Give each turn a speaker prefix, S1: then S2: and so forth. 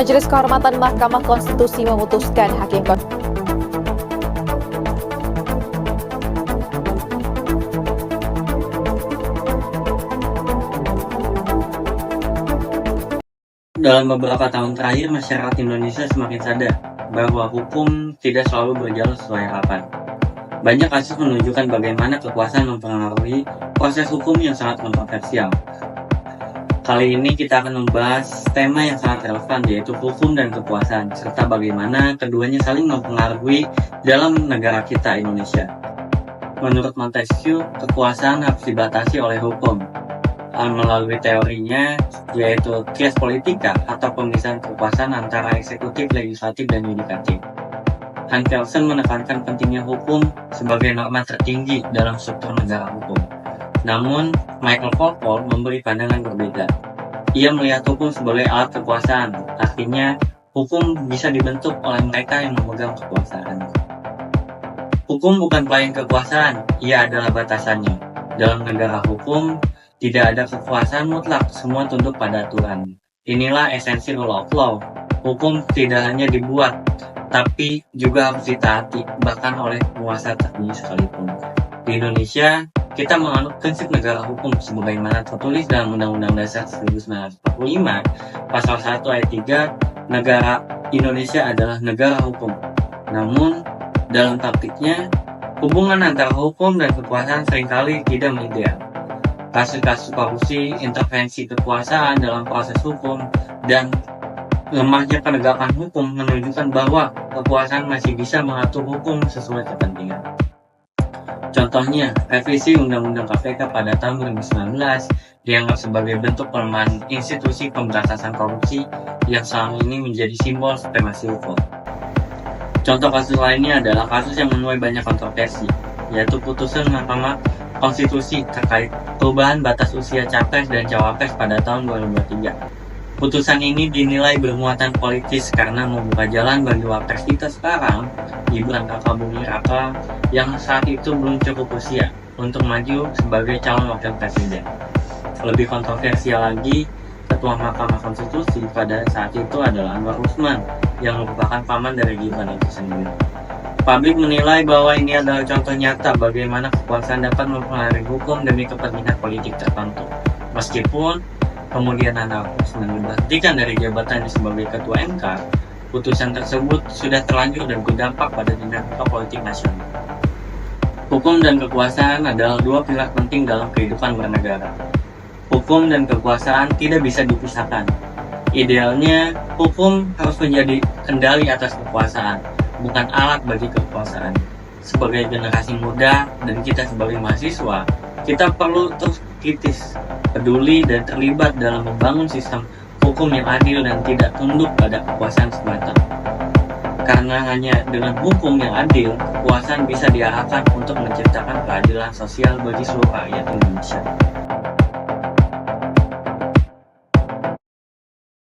S1: Majelis Kehormatan Mahkamah Konstitusi memutuskan Hakim
S2: Dalam beberapa tahun terakhir, masyarakat Indonesia semakin sadar bahwa hukum tidak selalu berjalan sesuai harapan. Banyak kasus menunjukkan bagaimana kekuasaan mempengaruhi proses hukum yang sangat kontroversial. Kali ini kita akan membahas tema yang sangat relevan, yaitu hukum dan kekuasaan, serta bagaimana keduanya saling mempengaruhi dalam negara kita, Indonesia. Menurut Montesquieu, kekuasaan harus dibatasi oleh hukum. Melalui teorinya, yaitu res politica atau pemisahan kekuasaan antara eksekutif, legislatif, dan yudikatif. Hans Kelsen menekankan pentingnya hukum sebagai norma tertinggi dalam struktur negara hukum. Namun, Michael Foucault memberi pandangan berbeda. Ia melihat hukum sebagai alat kekuasaan, artinya hukum bisa dibentuk oleh mereka yang memegang kekuasaan. Hukum bukan pelayan kekuasaan, ia adalah batasannya. Dalam negara hukum, tidak ada kekuasaan mutlak, semua tunduk pada aturan. Inilah esensi rule of law. Hukum tidak hanya dibuat, tapi juga harus ditaati, bahkan oleh penguasa tertinggi sekalipun. Di Indonesia, kita menganut prinsip negara hukum sebagaimana tertulis dalam Undang-Undang Dasar 1945, Pasal 1 ayat 3, negara Indonesia adalah negara hukum. Namun, dalam praktiknya, hubungan antara hukum dan kekuasaan seringkali tidak ideal. Kasus-kasus korupsi, intervensi kekuasaan dalam proses hukum, dan lemahnya penegakan hukum menunjukkan bahwa kekuasaan masih bisa mengatur hukum sesuai kepentingan. Contohnya, revisi Undang-Undang KPK pada tahun 2019 dianggap sebagai bentuk pelemahan institusi pemberantasan korupsi yang selama ini menjadi simbol supremasi hukum. Contoh kasus lainnya adalah kasus yang menuai banyak kontroversi, yaitu putusan Mahkamah Konstitusi terkait perubahan batas usia capres dan cawapres pada tahun 2023. Putusan ini dinilai bermuatan politis karena membuka jalan bagi wapres kita sekarang, Gibran Rakabuming Raka, yang saat itu belum cukup usia untuk maju sebagai calon wakil presiden. Lebih kontroversial lagi, Ketua Mahkamah Konstitusi pada saat itu adalah Anwar Usman, yang merupakan paman dari Gibran itu sendiri. Publik menilai bahwa ini adalah contoh nyata bagaimana kekuasaan dapat mempengaruhi hukum demi kepentingan politik tertentu. Meskipun kemudian Anwar Usman diberhentikan dari jabatannya sebagai Ketua MK, putusan tersebut sudah terlanjur dan berdampak pada dinamika politik nasional. Hukum dan kekuasaan adalah dua pilar penting dalam kehidupan bernegara. Hukum dan kekuasaan tidak bisa dipisahkan. Idealnya, hukum harus menjadi kendali atas kekuasaan, bukan alat bagi kekuasaan. Sebagai generasi muda dan kita sebagai mahasiswa, kita perlu terus kritis, peduli, dan terlibat dalam membangun sistem hukum yang adil dan tidak tunduk pada kekuasaan semata. Karena hanya dengan hukum yang adil, kekuasaan bisa diarahkan untuk menciptakan keadilan sosial bagi seluruh rakyat Indonesia.